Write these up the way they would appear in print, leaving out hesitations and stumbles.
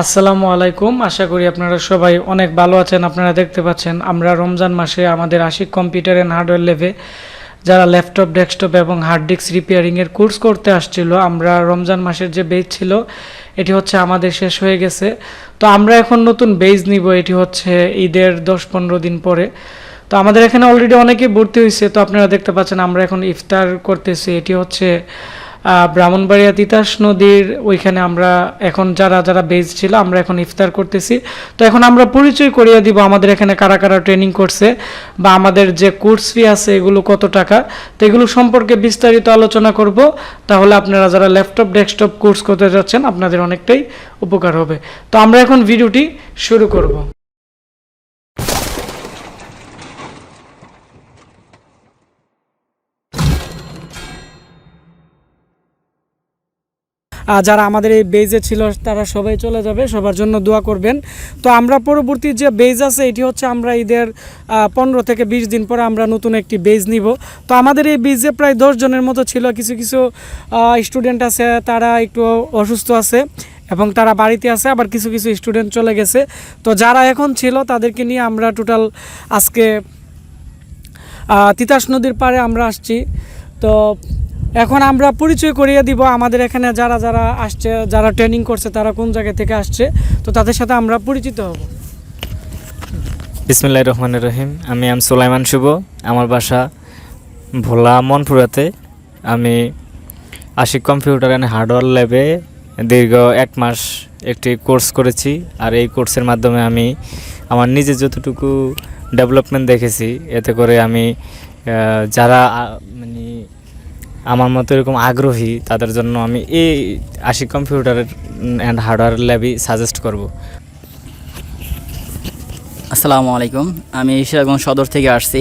আসসালামু আলাইকুম। আশা করি আপনারা সবাই অনেক ভালো আছেন। আপনারা দেখতে পাচ্ছেন আমরা রমজান মাসে আমাদের আশিক কম্পিউটার অ্যান্ড হার্ডওয়্যার ল্যাবে যারা ল্যাপটপ, ডেস্কটপ এবং হার্ড ডিস্ক রিপেয়ারিংয়ের কোর্স করতে আসছিল, আমরা রমজান মাসের যে বেজ ছিল এটি হচ্ছে আমাদের শেষ হয়ে গেছে। তো আমরা এখন নতুন বেজ নিব, এটি হচ্ছে ঈদের 10-15 দিন পরে। তো আমাদের এখানে অলরেডি অনেকেই ভর্তি হয়েছে। তো আপনারা দেখতে পাচ্ছেন আমরা এখন ইফতার করতেছি। এটি হচ্ছে ব্রাহ্মণবাড়িয়া তিতাস নদীর ওইখানে আমরা এখন যারা যারা বেজ ছিল আমরা এখন ইফতার করতেছি। তো এখন আমরা পরিচয় করিয়ে দিব আমাদের এখানে কারা কারা ট্রেনিং করছে বা আমাদের যে কোর্স ফি আছে এগুলো কত টাকা, তো এগুলো সম্পর্কে বিস্তারিত আলোচনা করব। তাহলে আপনারা যারা ল্যাপটপ, ডেস্কটপ কোর্স করতে যাচ্ছেন আপনাদের অনেকটাই উপকার হবে। তো আমরা এখন ভিডিওটি শুরু করব। যারা আমাদের এই বেজে ছিল তারা সবাই চলে যাবে, সবার জন্য দোয়া করবেন। তো আমরা পরবর্তী যে বেজ আছে এটি হচ্ছে আমরা ঈদের 15 থেকে 20 দিন পরে আমরা নতুন একটি বেজ নিব। তো আমাদের এই বেজে প্রায় 10 জনের মতো ছিল। কিছু কিছু স্টুডেন্ট আছে তারা একটু অসুস্থ আছে এবং তারা বাড়িতে আছে, আবার কিছু কিছু স্টুডেন্ট চলে গেছে। তো যারা এখন ছিল তাদেরকে নিয়ে আমরা টোটাল আজকে তিতাস নদীর পাড়ে আমরা আসছি। তো এখন আমরা পরিচয় করিয়ে দিব আমাদের এখানে যারা যারা আসছে, যারা ট্রেনিং করছে তারা কোন জায়গা থেকে আসছে, তো তাদের সাথে আমরা পরিচিত হব। বিসমিল্লাহির রহমানির রহিম। আমি সুলাইমান শুভ, আমার বাসা ভোলা মনপুরাতে। আমি আশিক কম্পিউটার অ্যান্ড হার্ডওয়্যার ল্যাবে দীর্ঘ 1 মাস একটি কোর্স করেছি। আর এই কোর্সের মাধ্যমে আমি আমার নিজে যতটুকু ডেভেলপমেন্ট দেখেছি, এতে করে আমি যারা মানে আমার মতো এরকম আগ্রহী তাদের জন্য আমি এই আশিক কম্পিউটার অ্যান্ড হার্ডওয়্যার ল্যাবই সাজেস্ট করব। আসসালামু আলাইকুম। আমি সিরাজগঞ্জ সদর থেকে আসছি।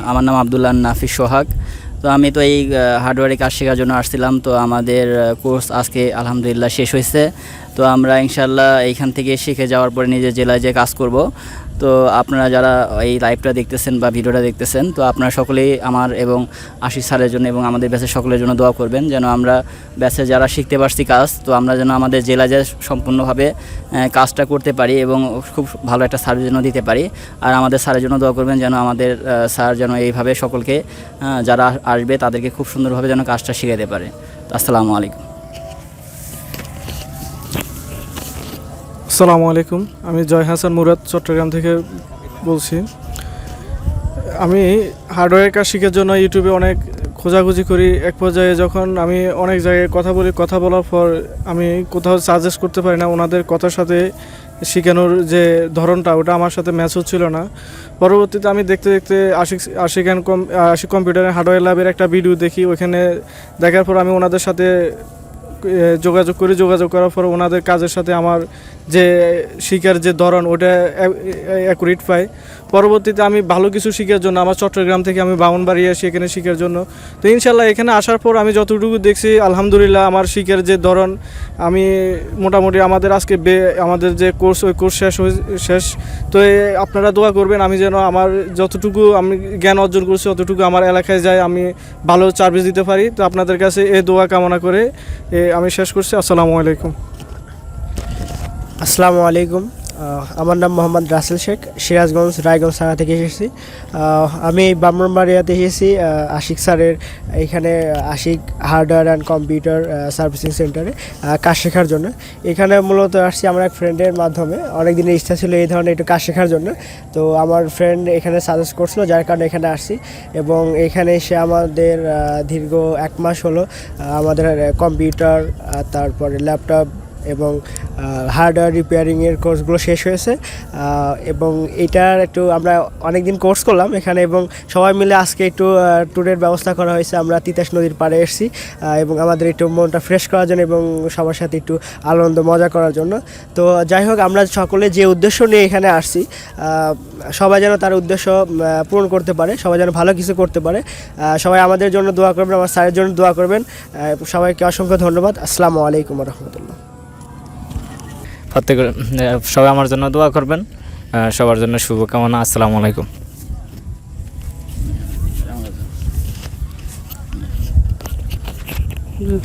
আমার নাম আব্দুল্লাহ নাফিস সোহাগ। তো আমি তো এই হার্ডওয়্যারে কাজ শেখার জন্য আসছিলাম। তো আমাদের কোর্স আজকে আলহামদুলিল্লাহ শেষ হয়েছে। তো আমরা ইনশাল্লাহ এইখান থেকে শিখে যাওয়ার পরে নিজের জেলায় যে কাজ করব। তো আপনারা যারা এই লাইভটা দেখতেছেন বা ভিডিওটা দেখতেছেন, তো আপনারা সকলেই আমার এবং আশিক স্যারের জন্য এবং আমাদের ব্যাচের সকলের জন্য দোয়া করবেন, যেন আমরা ব্যাচে যারা শিখতে পারছি কাজ, তো আমরা যেন আমাদের জেলায় যে সম্পূর্ণভাবে কাজটা করতে পারি এবং খুব ভালো একটা সার্ভিস যেন দিতে পারি। আর আমাদের স্যারের জন্য দোয়া করবেন যেন আমাদের স্যার যেন এইভাবে সকলকে যারা আসবে তাদেরকে খুব সুন্দরভাবে যেন কাজটা শিখাতে পারে। আসসালামু আলাইকুম। আসসালামু আলাইকুম। আমি জয় হাসান মুরাদ চট্টগ্রাম থেকে বলছি। আমি হার্ডওয়্যার কাজ শেখার জন্য ইউটিউবে অনেক খোঁজাখুঁজি করি। এক পর্যায়ে যখন আমি অনেক জায়গায় কথা বলি, কথা বলার পর আমি কোথাও সাজেস্ট করতে পারি না, ওনাদের কথার সাথে শেখানোর যে ধরনটা ওটা আমার সাথে ম্যাচ হচ্ছিল না। পরবর্তীতে আমি দেখতে দেখতে আশিক কম্পিউটার হার্ডওয়্যার ল্যাবের একটা ভিডিও দেখি। ওইখানে দেখার পর আমি ওনাদের সাথে যোগাযোগ করার পর ওনাদের কাজের সাথে আমার যে শিখার যে ধরন ওটা অ্যাকুরেট পাই। পরবর্তীতে আমি ভালো কিছু শেখার জন্য আমার চট্টগ্রাম থেকে আমি ব্রাহ্মণবাড়িয়া আসি এখানে শেখার জন্য। তো ইনশাল্লাহ এখানে আসার পর আমি যতটুকু দেখছি আলহামদুলিল্লাহ আমার শিখার যে ধরন, আমি মোটামুটি আমাদের আজকে আমাদের যে কোর্স ওই কোর্স শেষ। তো আপনারা দোয়া করবেন আমি যেন আমার যতটুকু আমি জ্ঞান অর্জন করছি ততটুকু আমার এলাকায় যায় আমি ভালো সার্ভিস দিতে পারি। তো আপনাদের কাছে এই দোয়া কামনা করে আমি শেষ করছি। আসসালামু আলাইকুম। আসসালামু আলাইকুম। আমার নাম মোহাম্মদ রাসেল শেখ, সিরাজগঞ্জ রায়গঞ্জ থানা থেকে এসেছি। আমি ব্রাহ্মণবাড়িয়াতে এসেছি আশিক স্যারের এখানে Ashiq hardware and computer servicing সেন্টারে কাজ শেখার জন্য। এখানে মূলত আসছি আমার এক ফ্রেন্ডের মাধ্যমে। অনেক দিনের ইচ্ছা ছিল এই ধরনের একটু কাজ শেখার জন্য। তো আমার ফ্রেন্ড এখানে সাজেস্ট করছিল, যার কারণে এখানে আসছি। এবং এখানে এসে আমাদের দীর্ঘ 1 মাস হলো আমাদের কম্পিউটার, তারপরে ল্যাপটপ এবং হার্ডওয়্যার রিপেয়ারিংয়ের কোর্সগুলো শেষ হয়েছে। এবং এটার একটু আমরা অনেক দিন কোর্স করলাম এখানে এবং সবাই মিলে আজকে একটু ট্যুরের ব্যবস্থা করা হয়েছে। আমরা তিতাস নদীর পাড়ে এসেছি এবং আমাদের একটু মনটা ফ্রেশ করার জন্য এবং সবার সাথে একটু আনন্দ মজা করার জন্য। তো যাই হোক, আমরা সকলে যে উদ্দেশ্য নিয়ে এখানে আসছি, সবাই যেন তার উদ্দেশ্য পূরণ করতে পারে, সবাই যেন ভালো কিছু করতে পারে। সবাই আমাদের জন্য দোয়া করবেন, আমার স্যারের জন্য দোয়া করবেন। সবাইকে অসংখ্য ধন্যবাদ। আসসালামু আলাইকুম রহমতুল্লাহ। প্রত্যেক সবাই আমার জন্য দোয়া করবেন, সবার জন্য শুভকামনা। আসসালামু আলাইকুম।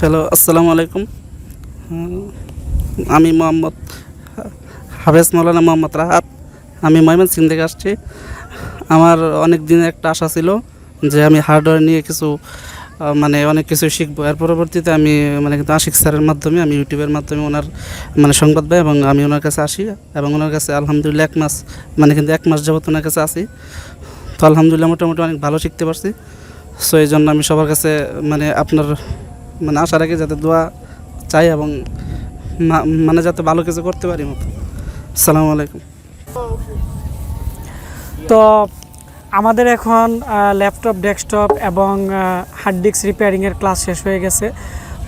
হ্যালো, আসসালামু আলাইকুম। আমি মোহাম্মদ হাফেজ মৌলানা মোহাম্মদ রাহাত। আমি ময়মনসিংহ থেকে আসছি। আমার অনেক দিনের একটা আশা ছিল যে আমি হার্ডওয়্যার নিয়ে কিছু মানে অনেক কিছু শিখবো। এর পরবর্তীতে আমি মানে কিন্তু আশিক স্যারের মাধ্যমে, আমি ইউটিউবের মাধ্যমে ওনার মানে সংবাদ পাই এবং আমি ওনার কাছে আসি এবং ওনার কাছে আলহামদুলিল্লাহ 1 মাস মানে কিন্তু 1 মাস যাবত ওনার কাছে আসি। তো আলহামদুলিল্লাহ মোটামুটি অনেক ভালো শিখতে পারছি। সো এই জন্য আমি সবার কাছে মানে আপনার মানে আশা রাখি যাতে দোয়া চাই এবং মানে যাতে ভালো কিছু করতে পারি মতো। আসসালামু আলাইকুম। তো আমাদের এখন ল্যাপটপ, ডেস্কটপ এবং হার্ড ডিস্ক রিপেয়ারিংয়ের ক্লাস শেষ হয়ে গেছে।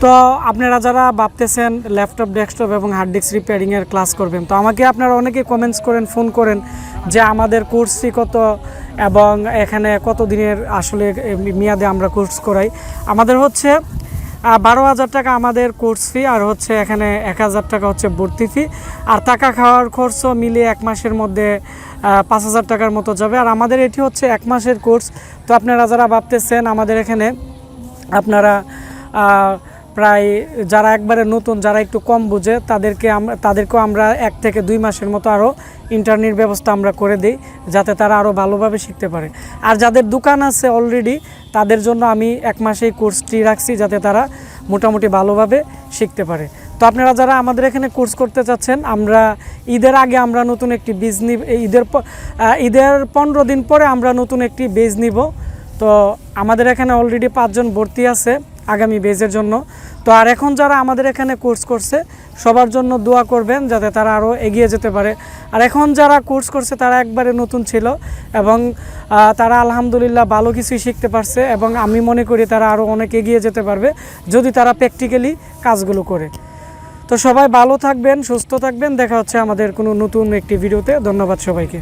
তো আপনারা যারা ভাবতেছেন ল্যাপটপ, ডেস্কটপ এবং হার্ড ডিস্ক রিপেয়ারিংয়ের ক্লাস করবেন, তো আমাকে আপনারা অনেকে কমেন্টস করেন, ফোন করেন যে আমাদের কোর্স ফি কত এবং এখানে কত দিনের আসলে মেয়াদে আমরা কোর্স করাই। আমাদের হচ্ছে 12,000 টাকা আমাদের কোর্স ফি, আর হচ্ছে এখানে 1,000 টাকা হচ্ছে ভর্তি ফি, আর টাকা খাওয়ার খরচও মিলিয়ে 1 মাসের মধ্যে 5,000 টাকার মতো যাবে। আর আমাদের এটি হচ্ছে 1 মাসের কোর্স। তো আপনারা যারা ভাবতেছেন আমাদের এখানে আপনারা প্রায় যারা একবারে নতুন, যারা একটু কম বুঝে তাদেরকেও আমরা 1 থেকে 2 মাসের মতো আরও ইন্টারনেট ব্যবস্থা আমরা করে দিই, যাতে তারা আরও ভালোভাবে শিখতে পারে। আর যাদের দোকান আছে অলরেডি, তাদের জন্য আমি 1 মাসেই কোর্সটি রাখছি, যাতে তারা মোটামুটি ভালোভাবে শিখতে পারে। তো আপনারা যারা আমাদের এখানে কোর্স করতে চাচ্ছেন, আমরা ঈদের আগে আমরা নতুন একটি বেজ নিব, ঈদের 15 দিন পরে আমরা নতুন একটি বেজ নিব। তো আমাদের এখানে অলরেডি 5 জন ভর্তি আছে আগামী বেজের জন্য। তো আর এখন যারা আমাদের এখানে কোর্স করছে সবার জন্য দোয়া করবেন, যাতে তারা আরও এগিয়ে যেতে পারে। আর এখন যারা কোর্স করছে তারা একবারে নতুন ছিল এবং তারা আলহামদুলিল্লাহ ভালো কিছুই শিখতে পারছে, এবং আমি মনে করি তারা আরও অনেক এগিয়ে যেতে পারবে যদি তারা প্র্যাকটিক্যালি কাজগুলো করে। তো সবাই ভালো থাকবেন, সুস্থ থাকবেন। দেখা হচ্ছে আমাদের কোনো নতুন একটি ভিডিওতে। ধন্যবাদ সবাইকে।